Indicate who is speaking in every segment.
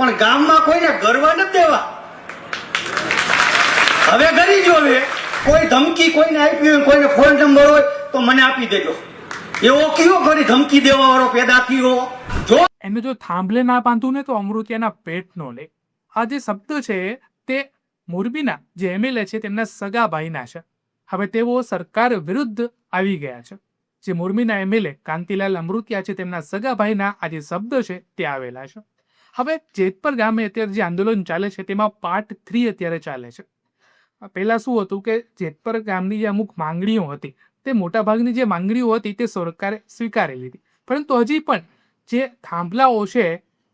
Speaker 1: પણ ગામમાં કોઈને ગરવા નથી દેવા. હવે કરી જોવે કોઈ ધમકી કોઈને આપી હોય, કોઈને ફોન નંબર હોય તો મને આપી દેજો. એવો કયો કરી ધમકી દેવા વાળો પેદા થયો? જો
Speaker 2: એને જો થાંભલે ના બાંધું ને તો અમૃતિયાના પેટ નો લે. આ જે શબ્દ છે તે મોરબીના જે એમએલએ છે તેમના સગા ભાઈના છે. હવે તેઓ સરકાર વિરુદ્ધ આવી ગયા છે. જે મોરબીના એમએલએ કાંતિલાલ અમૃતિયા છે તેમના સગા ભાઈના આ જે શબ્દ છે તે આવેલા છે. હવે જેતપર ગામે અત્યારે જે આંદોલન ચાલે છે તેમાં પાર્ટ 3 અત્યારે ચાલે છે. પહેલા શું હતું કે જેતપર ગામની જે અમુક માંગણીઓ હતી તે મોટાભાગની જે માંગણીઓ હતી તે સરકારે સ્વીકારી લીધી, પરંતુ હજી પણ જે થાંભલાઓ છે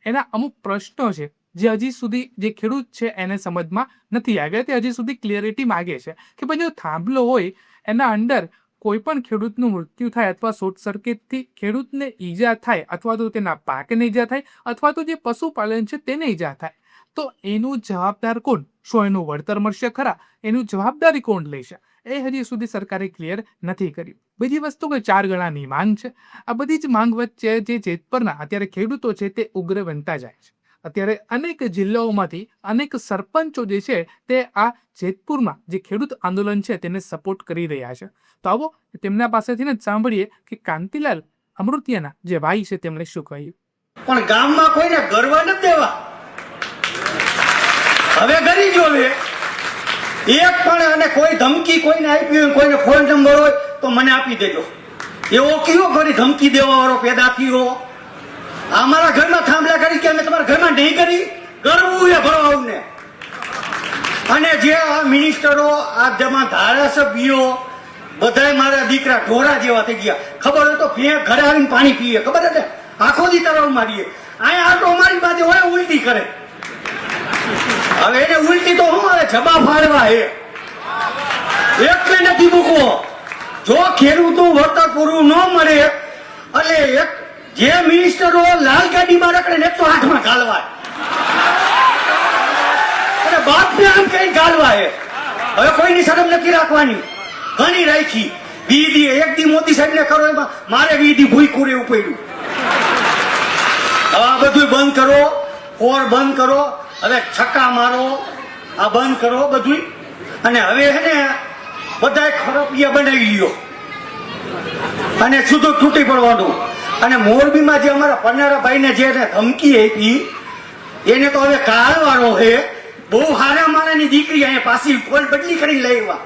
Speaker 2: એના અમુક પ્રશ્નો છે જે હજી સુધી જે ખેડૂત છે એને સમજમાં નથી આવ્યા. તે હજી સુધી ક્લિયરિટી માગે છે કે ભાઈ જો થાંભલો હોય એના અંડર કોઈ પણ ખેડૂતનું મૃત્યુ થાય અથવા શોર્ટ સર્કિટથી ખેડૂતને ઈજા થાય અથવા તો તેના પાકને ઈજા થાય અથવા તો જે પશુપાલન છે તેને ઈજા થાય તો એનું જવાબદાર કોણ? શું એનું વળતર મળશે ખરા? એનું જવાબદારી કોણ લેશે? એ હજી સુધી સરકારે ક્લિયર નથી કર્યું. બીજી વસ્તુ કે 4 ગણાની માંગ છે. આ બધી જ માંગ વચ્ચે જે જેતપરના અત્યારે ખેડૂતો છે તે ઉગ્ર બનતા જાય છે. અત્યારે અનેક જિલ્લાઓમાંથી અનેક સરપંચો જે છે તે આ જેતપુરમાં જે ખેડૂત આંદોલન છે તેને સપોર્ટ કરી રહ્યા છે. તો આવો તેમના પાસેથી જ સાંભળીએ કે કાંતિલાલ અમૃતિયાના જે ભાઈ છે તેમણે શું કહ્યું.
Speaker 1: પણ ગામમાં કોઈને ગરવા નથી દેવા. હવે કરી જોવે એક પણ અને કોઈ ધમકી કોઈને આપી હોય, કોઈને ફોન નંબર હોય તો મને આપી દેજો. એવો કયો કરી ધમકી દેવા વાળો પેદા થયો? અમારા ઘરમાં થાંભલા કરી કે અમે તમારા ઘરમાં નહીં કરી? કરવું એ ભરવાવું ને. અને જે આ મિનિસ્ટરો, આ જેમાં ધારાસભ્યો બધાય મારા દીકરા ઢોરા જેવા થઈ ગયા. ખબર હોય તો ઘરે આવીને પાણી પીએ, ખબર છે આખો દી તરવ મારીએ. અહીંયા આટો મારી પાસે હોય ઉલટી કરે. હવે એને ઉલટી તો શું આવે? જબા ફાડવા હે એટલે નથી મૂકવો. જો ખેડૂતનું વળતર પૂરું ન મળે એટલે એક જે મિનિસ્ટરો લાલ ગાડીમાં રખડે ને 108 માં ગાલવાય અને બાપને આમ કઈ ગાલવાય. હવે કોઈની શરમ નથી રાખવાની. ઘણી રાખી વીદી એક દી મોદી સાહેબ ને કરો એમાં મારે વીદી ભૂઈકું રહેવું પડ્યું. આ બધું બંધ કરો, ઓર બંધ કરો, હવે છક્કા મારો આ બંધ કરો બધું. અને હવે હે ને બધા ખરપિયા બનાવી લ્યો અને સીધું તૂટી પડવાનું. અને મોરબીમાં જે અમારા પન્નારા ભાઈને જે ધમકી આપી એને તો હવે કાળવાળો છે. બહુ હારા મારાની દીકરી અહીંયા પાછી ફોન બદલી કરીને લઈ આવ્યા.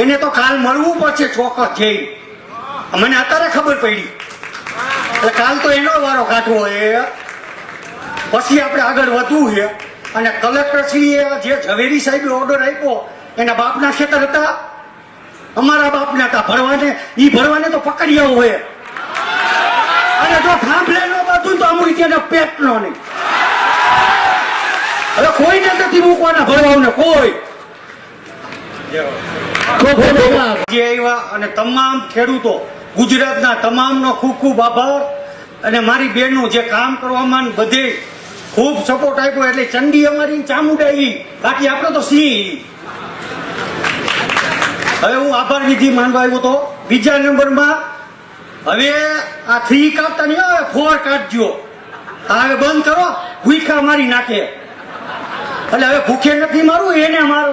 Speaker 1: એને તો કાલ મળવું પડશે ચોક્કસ જઈ. મને અત્યારે ખબર પડી એટલે કાલ તો એનો વારો કાઢવો છે. પછી આપણે આગળ વધવું છે. અને કલેક્ટરશ્રીએ જે ઝવેરી સાહેબે ઓર્ડર આપ્યો એના બાપના ખેતર હતા, અમારા બાપના હતા ભરવાને. ઈ ભરવાને તો પકડી આવો હોય. અને જો થાંભલે નો બધું તો અમુક ત્યાંના પેટ નો નહીં. હવે કોઈને નથી મૂકવાના ભરવાને કોઈ. જે આવ્યા અને તમામ ખેડૂતો ગુજરાતના તમામનો ખૂબ ખૂબ આભાર. અને મારી બહેનો જે કામ કરવામાં બધે ખૂબ સપોર્ટ આપ્યો. એટલે ચંડી અમારી ચામુંડા બાકી આપણે તો સિંહ. હવે હું આભાર વિધિ માનવા આવ્યો તો. બીજા નંબરમાં હવે આ 3 કાઢતા નહીં આવે, 4 કાઢજો. હવે બંધ કરો, ભૂખા મારી નાખે. એટલે હવે ભૂખે નથી મારવું, એને મારવા.